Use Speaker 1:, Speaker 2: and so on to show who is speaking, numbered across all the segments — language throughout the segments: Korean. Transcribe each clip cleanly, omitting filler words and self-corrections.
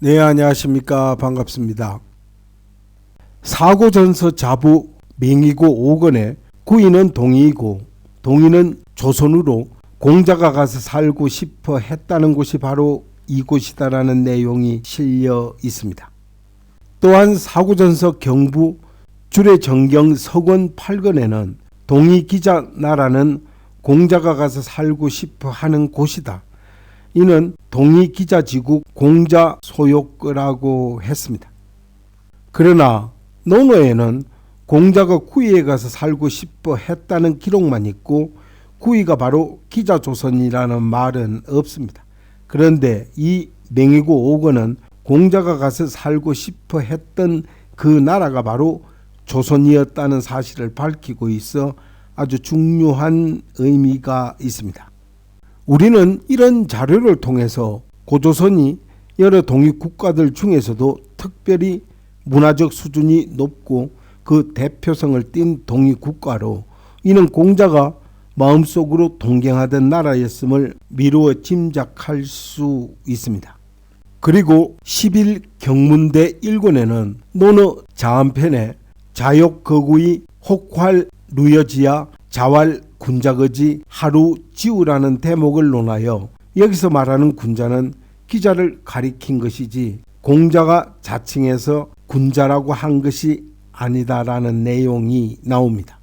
Speaker 1: 네, 안녕하십니까. 반갑습니다. 사고전서 자부 명의고 5권에 구인은 동이이고 동이는 조선으로 공자가 가서 살고 싶어 했다는 곳이 바로 이곳이다라는 내용이 실려 있습니다. 또한 사고전서 경부 주례정경 서권 8권에는 동이기자나라는 공자가 가서 살고 싶어 하는 곳이다. 이는 동이기자지국 공자 소욕거라고 했습니다. 그러나 논어에는 공자가 구이에 가서 살고 싶어 했다는 기록만 있고 구이가 바로 기자조선이라는 말은 없습니다. 그런데 이 명의고 5권은 공자가 가서 살고 싶어 했던 그 나라가 바로 조선이었다는 사실을 밝히고 있어 아주 중요한 의미가 있습니다. 우리는 이런 자료를 통해서 고조선이 여러 독립국가들 중에서도 특별히 문화적 수준이 높고 그 대표성을 띈 독립국가로 이는 공자가 마음속으로 동경하던 나라였음을 미루어 짐작할 수 있습니다. 그리고 11경문대 1권에는 논어 자한편에 자욕거구이 혹활 루여지야 자왈 군자거지 하루 지우라는 대목을 논하여 여기서 말하는 군자는 기자를 가리킨 것이지 공자가 자칭해서 군자라고 한 것이 아니다라는 내용이 나옵니다.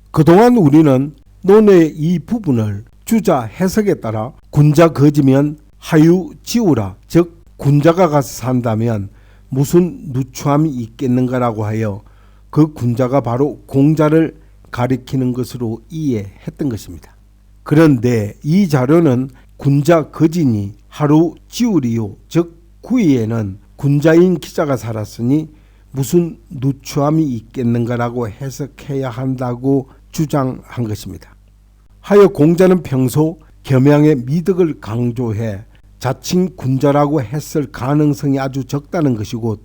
Speaker 1: 그동안 우리는 논어의 이 부분을 주자 해석에 따라 군자 거지면 하유 지우라, 즉 군자가 가서 산다면 무슨 누추함이 있겠는가라고 하여 그 군자가 바로 공자를 가리키는 것으로 이해했던 것입니다. 그런데 이 자료는 군자 거진이 하루 지우리요, 즉 구이에는 군자인 기자가 살았으니 무슨 누추함이 있겠는가라고 해석해야 한다고 주장한 것입니다. 하여 공자는 평소 겸양의 미덕을 강조해 자칭 군자라고 했을 가능성이 아주 적다는 것이고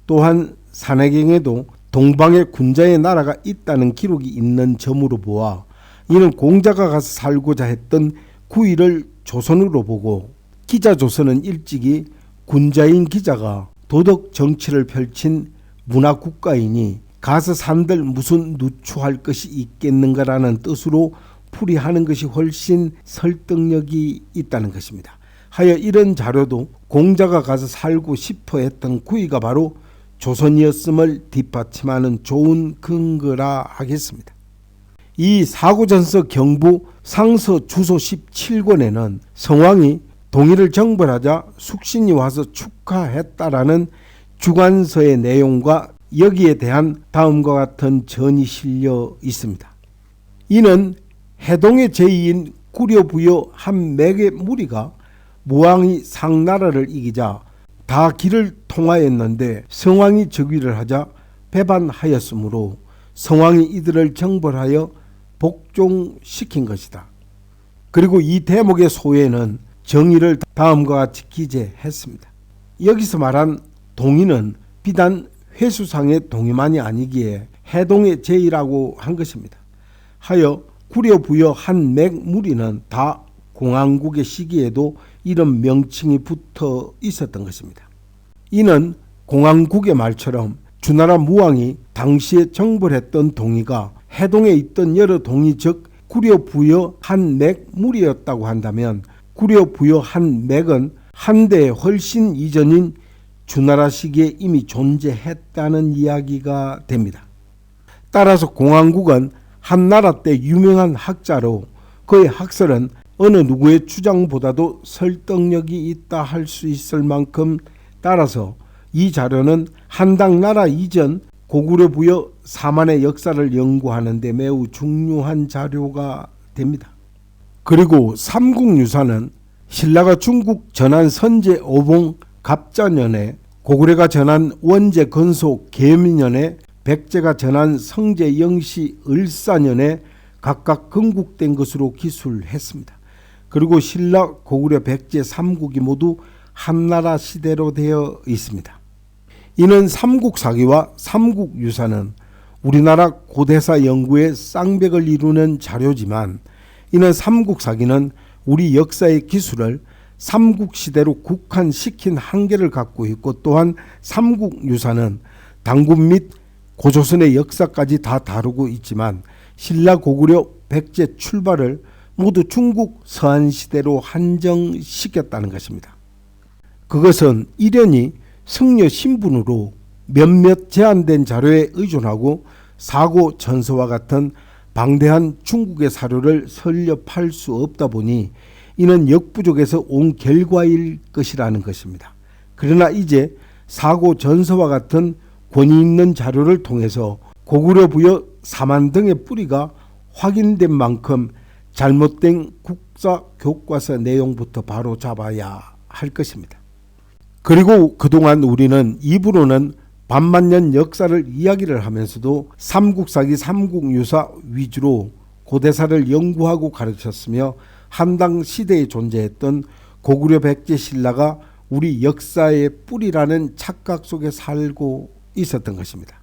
Speaker 1: 또한 산해경에도 동방에 군자의 나라가 있다는 기록이 있는 점으로 보아 이는 공자가 가서 살고자 했던 구이를 조선으로 보고 기자조선은 일찍이 군자인 기자가 도덕 정치를 펼친 문화국가이니 가서 산들 무슨 누추할 것이 있겠는가라는 뜻으로 풀이하는 것이 훨씬 설득력이 있다는 것입니다. 하여 이런 자료도 공자가 가서 살고 싶어 했던 구이가 바로 조선이었음을 뒷받침하는 좋은 근거라 하겠습니다. 이 사고전서 경부 상서 주소 17권에는 성왕이 동이를 정벌하자 숙신이 와서 축하했다라는 주관서의 내용과 여기에 대한 다음과 같은 전이 실려 있습니다. 이는 해동의 제위인 구려부여 한 맥의 무리가 무왕이 상나라를 이기자 다 길을 통하였는데 성왕이 즉위를 하자 배반하였으므로 성왕이 이들을 정벌하여 복종시킨 것이다. 그리고 이 대목의 소회는 정의를 다음과 같이 기재했습니다. 여기서 말한 동의는 비단 회수상의 동의만이 아니기에 해동의 제의라고 한 것입니다. 하여 구려부여 한 맥무리는 다 공항국의 시기에도 이런 명칭이 붙어 있었던 것입니다. 이는 공항국의 말처럼 주나라 무왕이 당시에 정벌했던 동이가 해동에 있던 여러 동이 즉 구려부여 한 맥무리였다고 한다면 구려부여 한 맥은 한대에 훨씬 이전인 주나라 시기에 이미 존재했다는 이야기가 됩니다. 따라서 공항국은 한나라 때 유명한 학자로 그의 학설은 어느 누구의 주장보다도 설득력이 있다 할 수 있을 만큼 따라서 이 자료는 한당나라 이전 고구려 부여 사만의 역사를 연구하는 데 매우 중요한 자료가 됩니다. 그리고 삼국유사는 신라가 중국 전한 선제 오봉 갑자년에 고구려가 전한 원제 건소 계민년에 백제가 전한 성제 영시 을사년에 각각 건국된 것으로 기술했습니다. 그리고 신라, 고구려, 백제 3국이 모두 한나라 시대로 되어 있습니다. 이는 삼국사기와 삼국유사는 우리나라 고대사 연구의 쌍벽을 이루는 자료지만 이는 삼국사기는 우리 역사의 기술을 삼국시대로 국한시킨 한계를 갖고 있고, 또한 삼국유사는 당군 및 고조선의 역사까지 다 다루고 있지만 신라 고구려 백제 출발을 모두 중국 서한시대로 한정시켰다는 것입니다. 그것은 일련이 승려 신분으로 몇몇 제한된 자료에 의존하고 사고 전서와 같은 방대한 중국의 사료를 설립할 수 없다 보니 이는 역부족에서 온 결과일 것이라는 것입니다. 그러나 이제 사고 전서와 같은 권위 있는 자료를 통해서 고구려 부여 사만 등의 뿌리가 확인된 만큼 잘못된 국사 교과서 내용부터 바로 잡아야 할 것입니다. 그리고 그동안 우리는 입으로는 반만년 역사를 이야기를 하면서도 삼국사기 삼국유사 위주로 고대사를 연구하고 가르쳤으며 한당 시대에 존재했던 고구려 백제 신라가 우리 역사의 뿌리라는 착각 속에 살고 있었던 것입니다.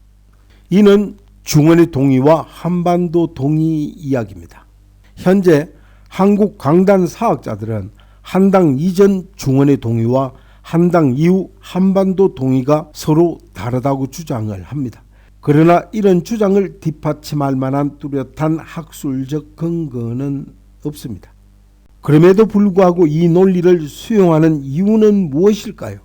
Speaker 1: 이는 중원의 동의와 한반도 동의 이야기입니다. 현재 한국 강단 사학자들은 한당 이전 중원의 동의와 한당 이후 한반도 동의가 서로 다르다고 주장을 합니다. 그러나 이런 주장을 뒷받침할 만한 뚜렷한 학술적 근거는 없습니다. 그럼에도 불구하고 이 논리를 수용하는 이유는 무엇일까요?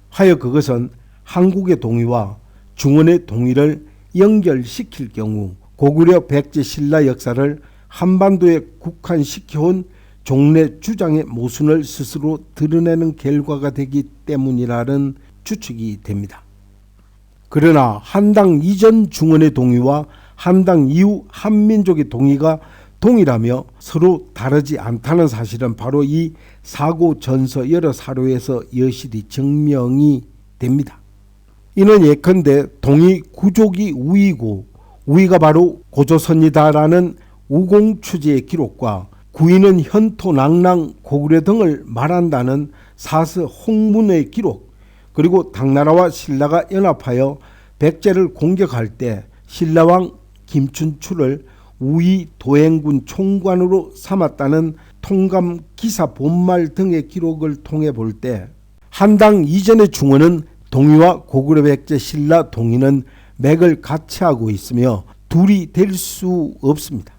Speaker 1: 하여 그것은 한국의 동의와 중원의 동의를 연결시킬 경우 고구려 백제 신라 역사를 한반도에 국한시켜온 종래 주장의 모순을 스스로 드러내는 결과가 되기 때문이라는 추측이 됩니다. 그러나 한당 이전 중원의 동의와 한당 이후 한민족의 동의가 동일하며 서로 다르지 않다는 사실은 바로 이 사고 전서 여러 사료에서 여실히 증명이 됩니다. 이는 예컨대 동의 구족이 우위고 우위가 바로 고조선이다라는 우공추지의 기록과 구이는 현토, 낭랑, 고구려 등을 말한다는 사서 홍문의 기록, 그리고 당나라와 신라가 연합하여 백제를 공격할 때 신라왕 김춘추를 우위 도행군 총관으로 삼았다는 통감 기사 본말 등의 기록을 통해 볼 때 한당 이전의 중원은 동의와 고구려 백제 신라 동의는 맥을 같이 하고 있으며 둘이 될 수 없습니다.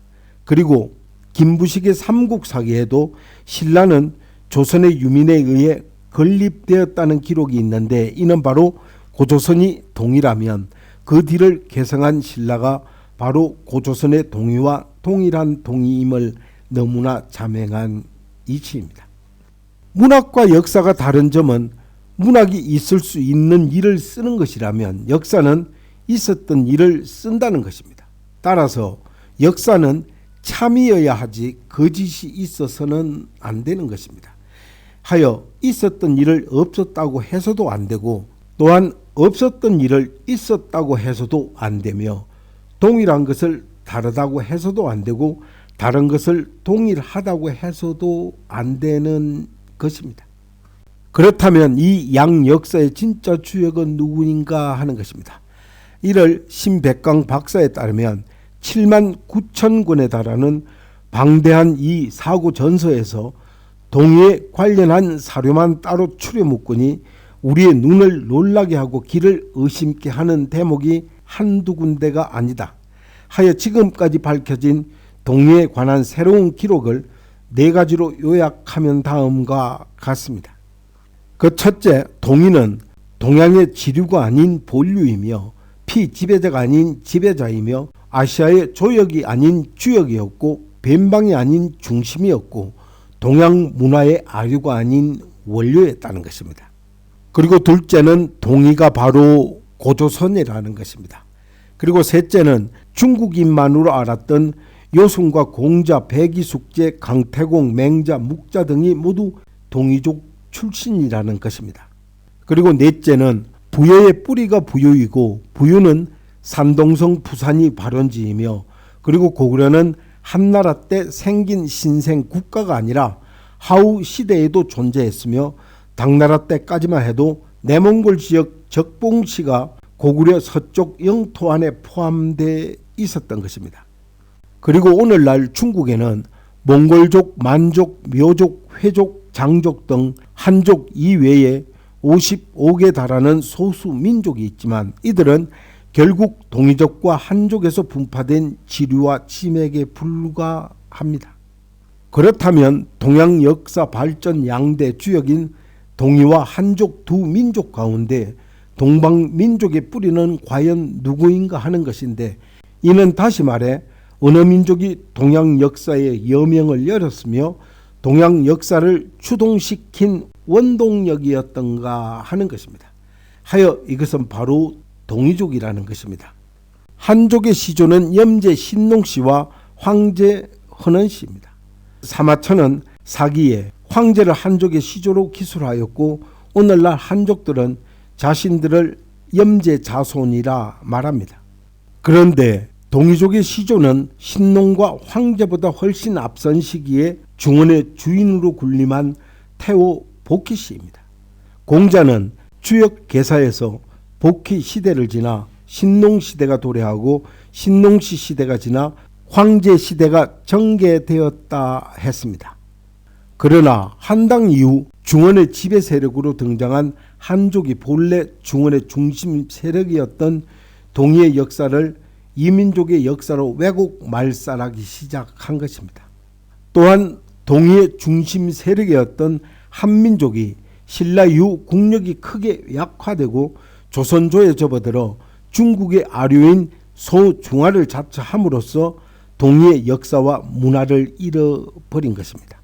Speaker 1: 그리고 김부식의 삼국사기에도 신라는 조선의 유민에 의해 건립되었다는 기록이 있는데 이는 바로 고조선이 동일하면 그 뒤를 개성한 신라가 바로 고조선의 동의와 동일한 동의임을 너무나 자명한 이치입니다. 문학과 역사가 다른 점은 문학이 있을 수 있는 일을 쓰는 것이라면 역사는 있었던 일을 쓴다는 것입니다. 따라서 역사는 참이어야 하지 거짓이 있어서는 안 되는 것입니다. 하여 있었던 일을 없었다고 해서도 안 되고 또한 없었던 일을 있었다고 해서도 안 되며 동일한 것을 다르다고 해서도 안 되고 다른 것을 동일하다고 해서도 안 되는 것입니다. 그렇다면 이 양 역사의 진짜 주역은 누구인가 하는 것입니다. 이를 신백강 박사에 따르면 7만 9천 권에 달하는 방대한 이 사고 전서에서 동의에 관련한 사료만 따로 추려 묶으니 우리의 눈을 놀라게 하고 귀를 의심케 하는 대목이 한두 군데가 아니다 하여 지금까지 밝혀진 동의에 관한 새로운 기록을 4가지로 요약하면 다음과 같습니다. 그 첫째, 동의는 동양의 지류가 아닌 본류이며 피지배자가 아닌 지배자이며 아시아의 조역이 아닌 주역이었고 변방이 아닌 중심이었고 동양 문화의 아류가 아닌 원료였다는 것입니다. 그리고 둘째는 동의가 바로 고조선이라는 것입니다. 그리고 셋째는 중국인만으로 알았던 요순과 공자, 백이숙제, 강태공, 맹자, 묵자 등이 모두 동이족 출신이라는 것입니다. 그리고 넷째는 부여의 뿌리가 부유이고 부유는 산동성 부산이 발원지이며 그리고 고구려는 한나라 때 생긴 신생 국가가 아니라 하우 시대에도 존재했으며 당나라 때까지만 해도 내몽골 지역 적봉시가 고구려 서쪽 영토 안에 포함되어 있었던 것입니다. 그리고 오늘날 중국에는 몽골족, 만족, 묘족, 회족, 장족 등 한족 이외에 55개 달하는 소수 민족이 있지만 이들은 결국 동이족과 한족에서 분파된 지류와 치맥에 불과합니다. 그렇다면 동양 역사 발전 양대 주역인 동이와 한족 두 민족 가운데 동방민족의 뿌리는 과연 누구인가 하는 것인데, 이는 다시 말해 어느 민족이 동양 역사의 여명을 열었으며 동양 역사를 추동시킨 원동력이었던가 하는 것입니다. 하여 이것은 바로 동이족이라는 것입니다. 한족의 시조는 염제 신농씨와 황제 헌원씨입니다. 사마천은 사기에 황제를 한족의 시조로 기술하였고 오늘날 한족들은 자신들을 염제 자손이라 말합니다. 그런데 동이족의 시조는 신농과 황제보다 훨씬 앞선 시기에 중원의 주인으로 군림한 태호 복희씨입니다. 공자는 주역 개사에서 복희 시대를 지나 신농 시대가 도래하고 신농씨 시대가 지나 황제 시대가 전개되었다 했습니다. 그러나 한당 이후 중원의 지배 세력으로 등장한 한족이 본래 중원의 중심 세력이었던 동이의 역사를 이민족의 역사로 왜곡 말살하기 시작한 것입니다. 또한 동이의 중심 세력이었던 한민족이 신라 이후 국력이 크게 약화되고 조선조에 접어들어 중국의 아류인 소중화를 자처함으로써 동이의 역사와 문화를 잃어버린 것입니다.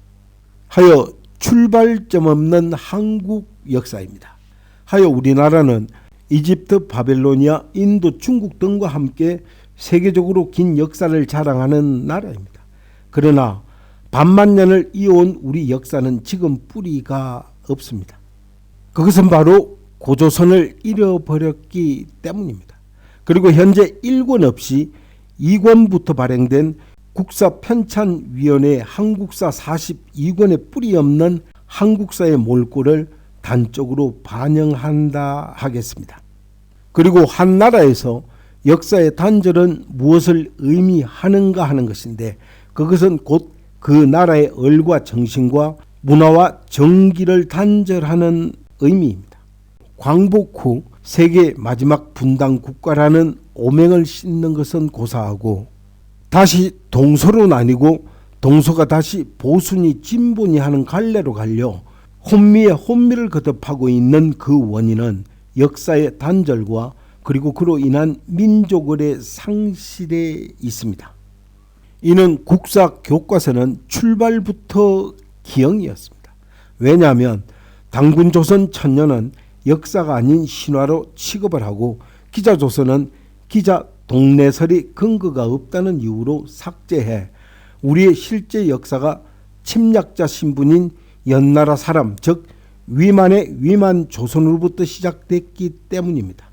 Speaker 1: 하여 출발점 없는 한국 역사입니다. 하여 우리나라는 이집트, 바벨로니아, 인도, 중국 등과 함께 세계적으로 긴 역사를 자랑하는 나라입니다. 그러나 반만 년을 이어온 우리 역사는 지금 뿌리가 없습니다. 그것은 바로 고조선을 잃어버렸기 때문입니다. 그리고 현재 1권 없이 2권부터 발행된 국사편찬위원회 한국사 42권의 뿌리 없는 한국사의 몰골을 단적으로 반영한다 하겠습니다. 그리고 한 나라에서 역사의 단절은 무엇을 의미하는가 하는 것인데, 그것은 곧 그 나라의 얼과 정신과 문화와 정기를 단절하는 의미입니다. 광복 후 세계 마지막 분당 국가라는 오명을 싣는 것은 고사하고 다시 동서로 나뉘고 동서가 다시 보수니 진보니 하는 갈래로 갈려 혼미에 혼미를 거듭하고 있는 그 원인은 역사의 단절과 그리고 그로 인한 민족의 상실에 있습니다. 이는 국사 교과서는 출발부터 기형이었습니다. 왜냐하면 당군조선 천년은 역사가 아닌 신화로 취급을 하고 기자조선은 기자 동네설이 근거가 없다는 이유로 삭제해 우리의 실제 역사가 침략자 신분인 연나라 사람, 즉 위만의 위만 조선으로부터 시작됐기 때문입니다.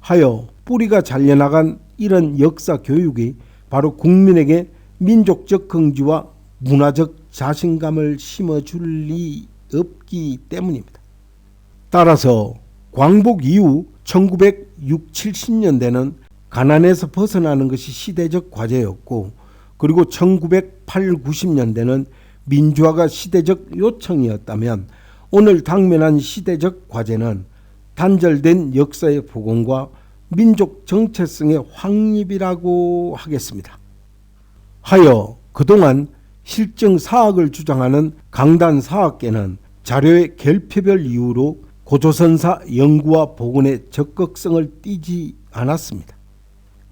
Speaker 1: 하여 뿌리가 잘려나간 이런 역사 교육이 바로 국민에게 민족적 긍지와 문화적 자신감을 심어줄 리 없기 때문입니다. 따라서 광복 이후 1960, 70년대는 가난에서 벗어나는 것이 시대적 과제였고, 그리고 1980, 90년대는 민주화가 시대적 요청이었다면 오늘 당면한 시대적 과제는 단절된 역사의 복원과 민족 정체성의 확립이라고 하겠습니다. 하여 그동안 실증 사학을 주장하는 강단 사학계는 자료의 결핍별 이유로 고조선사 연구와 복원의 적극성을 띠지 않았습니다.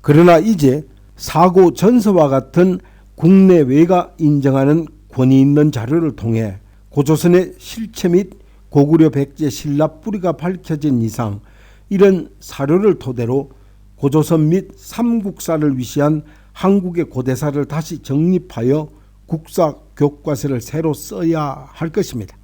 Speaker 1: 그러나 이제 사고 전서와 같은 국내외가 인정하는 권위 있는 자료를 통해 고조선의 실체 및 고구려 백제 신라 뿌리가 밝혀진 이상 이런 사료를 토대로 고조선 및 삼국사를 위시한 한국의 고대사를 다시 정립하여 국사 교과서를 새로 써야 할 것입니다.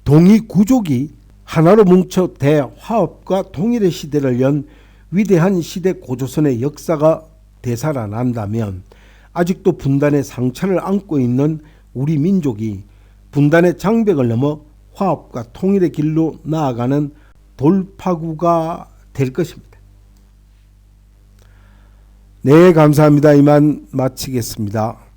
Speaker 1: 동이구족이 하나로 뭉쳐 대화합과 통일의 시대를 연 위대한 시대 고조선의 역사가 되살아난다면 아직도 분단의 상처를 안고 있는 우리 민족이 분단의 장벽을 넘어 화합과 통일의 길로 나아가는 돌파구가 될 것입니다. 네, 감사합니다. 이만 마치겠습니다.